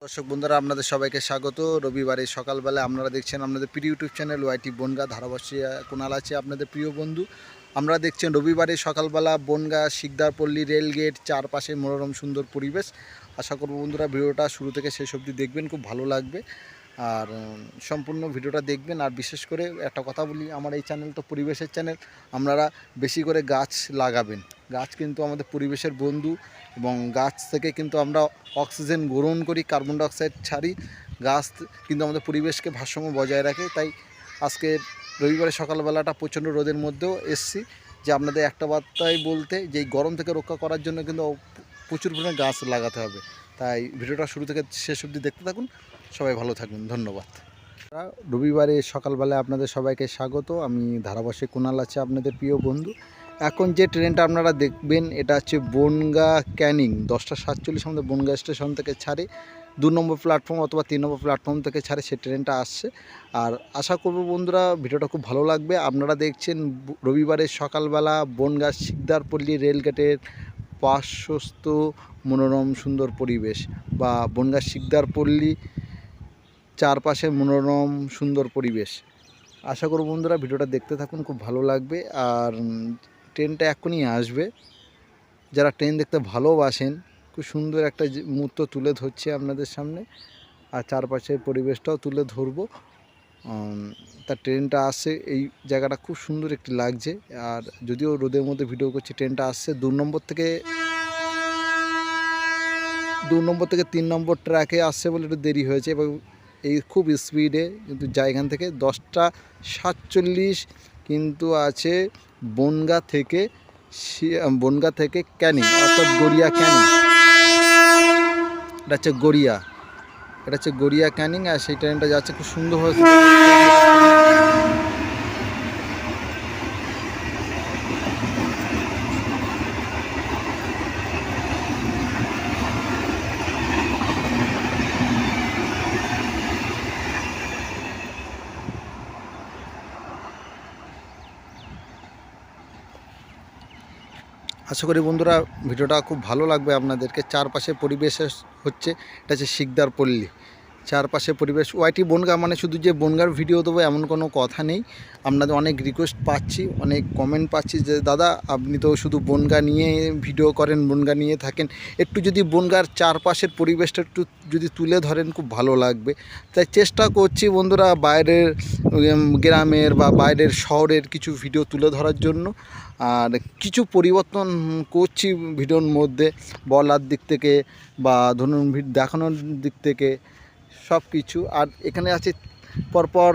দর্শক বন্ধুরা আপনাদের সবাইকে স্বাগত। রবিবারে সকালবেলা আপনারা দেখছেন আপনাদের প্রিয় ইউটিউব চ্যানেল ওয়াইটি বনগা ধারাভাষ্যিয়া কুণাল আছে আপনাদের প্রিয় বন্ধু। আপনারা দেখছেন রবিবারে সকালবেলা বনগা শিকদারপল্লী রেলগেট চারপাশে মনোরম সুন্দর পরিবেশ। আশা করব বন্ধুরা ভিডিওটা শুরু থেকে শেষ অবধি দেখবেন, খুব ভালো লাগবে। আর সম্পূর্ণ ভিডিওটা দেখবেন। আর বিশেষ করে একটা কথা বলি, আমার এই চ্যানেল তো পরিবেশের চ্যানেল, আপনারা বেশি করে গাছ লাগাবেন। গাছ কিন্তু আমাদের পরিবেশের বন্ধু এবং গাছ থেকে কিন্তু আমরা অক্সিজেন গ্রহণ করি, কার্বন ডাইঅক্সাইড ছাড়ি। গাছ কিন্তু আমাদের পরিবেশকে ভারসাম্য বজায় রাখে। তাই আজকে রবিবারে সকালবেলাটা প্রচণ্ড রোদের মধ্যেও এসছি যে আপনাদের একটা বার্তাই বলতে, যে এই গরম থেকে রক্ষা করার জন্য কিন্তু প্রচুর পরিমাণে গাছ লাগাতে হবে। তাই ভিডিওটা শুরু থেকে শেষ অবধি দেখতে থাকুন। সবাই ভালো থাকবেন, ধন্যবাদ। রবিবারে সকালবেলায় আপনাদের সবাইকে স্বাগত। আমি ধারাভাষ্যে কুণাল আছে আপনাদের প্রিয় বন্ধু। এখন যে ট্রেনটা আপনারা দেখবেন এটা হচ্ছে বনগা ক্যানিং 10টা 47 আমাদের বনগা স্টেশন থেকে ছাড়ে, 2 নম্বর প্ল্যাটফর্ম অথবা 3 নম্বর প্ল্যাটফর্ম থেকে ছাড়ে, সেই ট্রেনটা আসছে। আর আশা করব বন্ধুরা ভিডিওটা খুব ভালো লাগবে। আপনারা দেখছেন রবিবারে সকালবেলা বনগা শিকদারপল্লী রেলগেটের পার্শ্বস্থ মনোরম সুন্দর পরিবেশ, বা বনগা শিকদারপল্লী চারপাশে মনোরম সুন্দর পরিবেশ। আশা করব বন্ধুরা ভিডিওটা দেখতে থাকুন, খুব ভালো লাগবে। আর ট্রেনটা এখনই আসবে। যারা ট্রেন দেখতে ভালোবাসেন, খুব সুন্দর একটা মুহূর্ত তুলে ধরছে আপনাদের সামনে, আর চারপাশের পরিবেশটাও তুলে ধরবো। তার ট্রেনটা আসছে, এই জায়গাটা খুব সুন্দর একটি লাগছে। আর যদিও রোদের মধ্যে ভিডিও করছি, ট্রেনটা আসছে 2 নম্বর থেকে 3 নম্বর ট্র্যাকে আসছে বলে একটু দেরি হয়েছে, এবং এই খুব স্পিডে কিন্তু এখান থেকে 10টা 47 কিন্তু আছে বনগা থেকে ক্যানিং, অর্থাৎ গড়িয়া ক্যানিং। এটা হচ্ছে গড়িয়া ক্যানিং। আর সেই ট্রেনটা যাচ্ছে খুব সুন্দরভাবে। আশা করি বন্ধুরা ভিডিওটা খুব ভালো লাগবে আপনাদেরকে। চারপাশে পরিবেশ হচ্ছে, এটা হচ্ছে শিকদারপল্লী চারপাশে পরিবেশ। ওয়াইটি বনগা মানে শুধু যে বনগার ভিডিও দেবো এমন কোনো কথা নেই। আপনাদের অনেক রিকোয়েস্ট পাচ্ছি, অনেক কমেন্ট পাচ্ছি যে দাদা আপনি তো শুধু বনগা নিয়ে ভিডিও করেন, বনগা নিয়ে থাকেন, একটু যদি বনগার চারপাশের পরিবেশটা একটু যদি তুলে ধরেন খুব ভালো লাগবে। তাই চেষ্টা করছি বন্ধুরা বাইরের গ্রামের বা বাইরের শহরের কিছু ভিডিও তুলে ধরার জন্য। আর কিছু পরিবর্তন করছি ভিডিওর মধ্যে, বলার দিক থেকে বা ধরুন দেখানোর দিক থেকে সব কিছু। আর এখানে আছে পরপর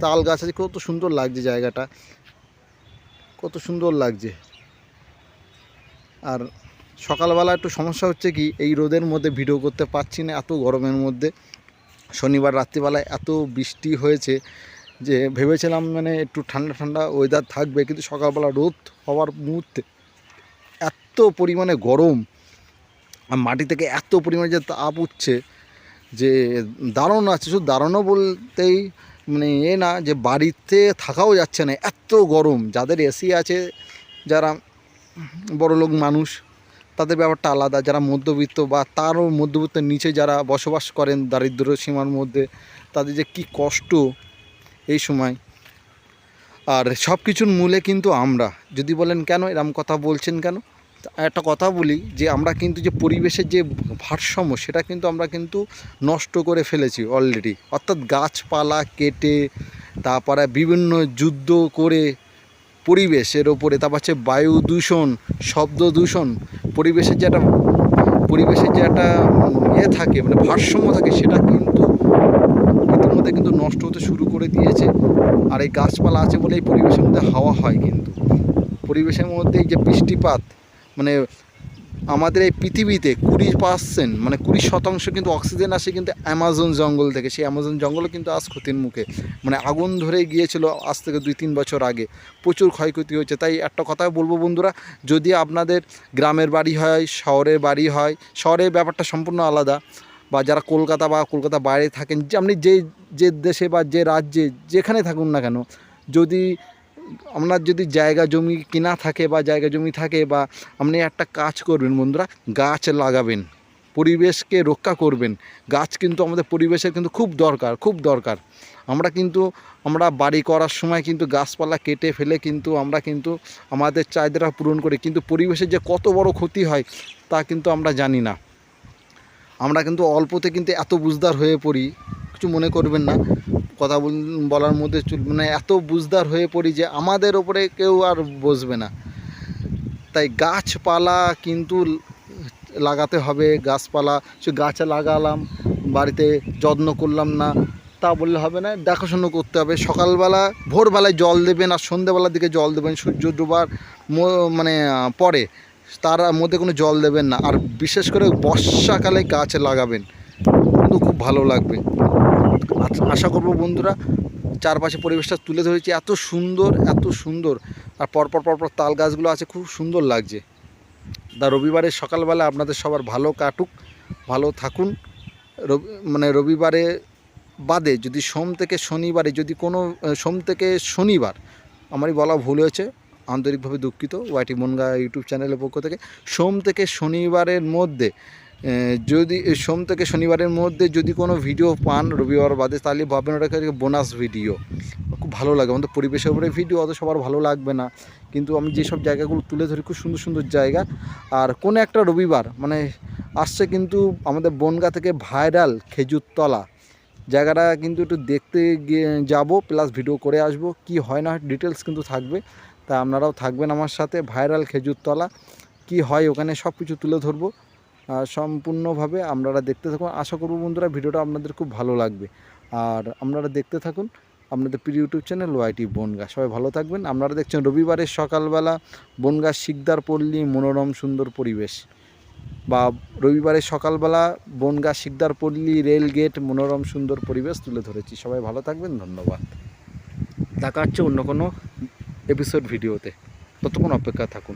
তাল গাছ আছে, কত সুন্দর লাগছে জায়গাটা, কত সুন্দর লাগছে। আর সকালবেলা একটু সমস্যা হচ্ছে কি, এই রোদের মধ্যে ভিডিও করতে পারছি না, এত গরমের মধ্যে। শনিবার রাত্রিবেলায় এত বৃষ্টি হয়েছে যে ভেবেছিলাম মানে একটু ঠান্ডা ঠান্ডা ওয়েদার থাকবে, কিন্তু সকালবেলা রোদ হওয়ার মুহূর্তে এত পরিমাণে গরম, আর মাটি থেকে এত পরিমাণে যে তাপ উঠছে যে দারুণ আছে। শুধু দারুণও বলতেই মানে না, যে বাড়িতে থাকাও যাচ্ছে না, এত গরম। যাদের এসি আছে, যারা বড়লোক মানুষ, তাদের ব্যাপারটা আলাদা। যারা মধ্যবিত্ত বা তারও মধ্যবিত্তের নিচে যারা বসবাস করেন দারিদ্র্য সীমার মধ্যে, তাদের যে কী কষ্ট এই সময়। আর সব কিছুর মূলে কিন্তু আমরা, যদি বলেন কেন এরকম কথা বলছেন কেন, একটা কথা বলি যে আমরা কিন্তু যে পরিবেশের যে ভারসাম্য সেটা কিন্তু আমরা কিন্তু নষ্ট করে ফেলেছি অলরেডি। অর্থাৎ গাছপালা কেটে, তারপরে বিভিন্ন যুদ্ধ করে পরিবেশের ওপরে, তারপর হচ্ছে বায়ু দূষণ, শব্দ দূষণ, পরিবেশের যে একটা থাকে মানে ভারসাম্য থাকে, সেটা কিন্তু ইতিমধ্যে কিন্তু নষ্ট হতে শুরু করে দিয়েছে। আর এই গাছপালা আছে বলে এই পরিবেশের মধ্যে হাওয়া হয়, কিন্তু পরিবেশের মধ্যে এই যে বৃষ্টিপাত, মানে আমাদের এই পৃথিবীতে 20% মানে 20% কিন্তু অক্সিজেন আসে কিন্তু অ্যামাজন জঙ্গল থেকে। সেই অ্যামাজন জঙ্গলও কিন্তু আজ ক্ষতির মুখে, মানে আগুন ধরে গিয়েছিল আজ থেকে 2-3 বছর আগে, প্রচুর ক্ষয়ক্ষতি হয়েছে। তাই একটা কথা বলবো বন্ধুরা, যদি আপনাদের গ্রামের বাড়ি হয়, শহরের বাড়ি হয়, শহরের ব্যাপারটা সম্পূর্ণ আলাদা, বা যারা কলকাতা বা কলকাতা বাইরে থাকেন, যে আপনি যে দেশে বা যে রাজ্যে যেখানে থাকুন না কেন, যদি আপনার যদি জায়গা জমি কেনা থাকে বা জায়গা জমি থাকে, বা আপনি একটা কাজ করবেন বন্ধুরা, গাছ লাগাবেন। পরিবেশকে রক্ষা করবেন। গাছ কিন্তু আমাদের পরিবেশের কিন্তু খুব দরকার। আমরা বাড়ি করার সময় কিন্তু গাছপালা কেটে ফেলে কিন্তু আমরা কিন্তু আমাদের চাহিদাটা পূরণ করি, কিন্তু পরিবেশের যে কত বড় ক্ষতি হয় তা কিন্তু আমরা জানি না। আমরা কিন্তু অল্পতে কিন্তু এত বুঝদার হয়ে পড়ি, কিছু মনে করবেন না কথা বলার মধ্যে, মানে এত বুঝদার হয়ে পড়ি যে আমাদের ওপরে কেউ আর বসবে না। তাই গাছপালা কিন্তু লাগাতে হবে। গাছপালা সে গাছে লাগালাম, বাড়িতে যত্ন করলাম না তা বললে হবে না, দেখাশুনো করতে হবে। সকালবেলা ভোরবেলায় জল দেবেন আর সন্ধ্যেবেলার দিকে জল দেবেন, সূর্য ডোবার মানে পরে, তার মধ্যে কোনো জল দেবেন না। আর বিশেষ করে বর্ষাকালে গাছ লাগাবেন, কিন্তু খুব ভালো লাগবে। আশা করব বন্ধুরা চারপাশে পরিবেশটা তুলে ধরেছি, এত সুন্দর। আর পরপর তাল গাছগুলো আছে, খুব সুন্দর লাগছে। রবিবারের সকালবেলা আপনাদের সবার ভালো কাটুক, ভালো থাকুন। রবিবারে বাদে যদি সোম থেকে শনিবার, আমারই বলা ভুল হয়েছে, আন্তরিকভাবে দুঃখিত। ওয়াইটি বনগাঁ ইউটিউব চ্যানেলের পক্ষ থেকে সোম থেকে শনিবারের মধ্যে যদি কোনো ভিডিও পান রবিবার বাদে, তাহলে ভাববেন ওটাকে বোনাস ভিডিও। খুব ভালো লাগে। আমাদের পরিবেশের উপরে ভিডিও অত সবার ভালো লাগবে না, কিন্তু আমি যেসব জায়গাগুলো তুলে ধরি খুব সুন্দর জায়গা। আর কোনো একটা রবিবার মানে আসছে কিন্তু আমাদের বনগাঁ থেকে ভাইরাল খেজুরতলা জায়গাটা কিন্তু একটু দেখতে গিয়ে যাব, প্লাস ভিডিও করে আসব। কি হয় না ডিটেলস কিন্তু থাকবে, তা আপনারাও থাকবেন আমার সাথে। ভাইরাল খেজুরতলা কি হয় ওখানে সব কিছু তুলে ধরবো সম্পূর্ণভাবে। আপনারা দেখতে থাকুন। আশা করব বন্ধুরা ভিডিওটা আপনাদের খুব ভালো লাগবে। আর আপনারা দেখতে থাকুন আপনাদের প্রিয় ইউটিউব চ্যানেল ওয়াইটি বনগাঁ। সবাই ভালো থাকবেন। আপনারা দেখছেন রবিবারের সকালবেলা বনগাঁ শিকদার পল্লী, মনোরম সুন্দর পরিবেশ, বা রবিবারের সকালবেলা বনগাঁ শিকদার পল্লী, রেল গেট, মনোরম সুন্দর পরিবেশ তুলে ধরেছি। সবাই ভালো থাকবেন, ধন্যবাদ। দেখা হচ্ছে অন্য কোনো এপিসোড ভিডিওতে, ততক্ষণ অপেক্ষা থাকুন।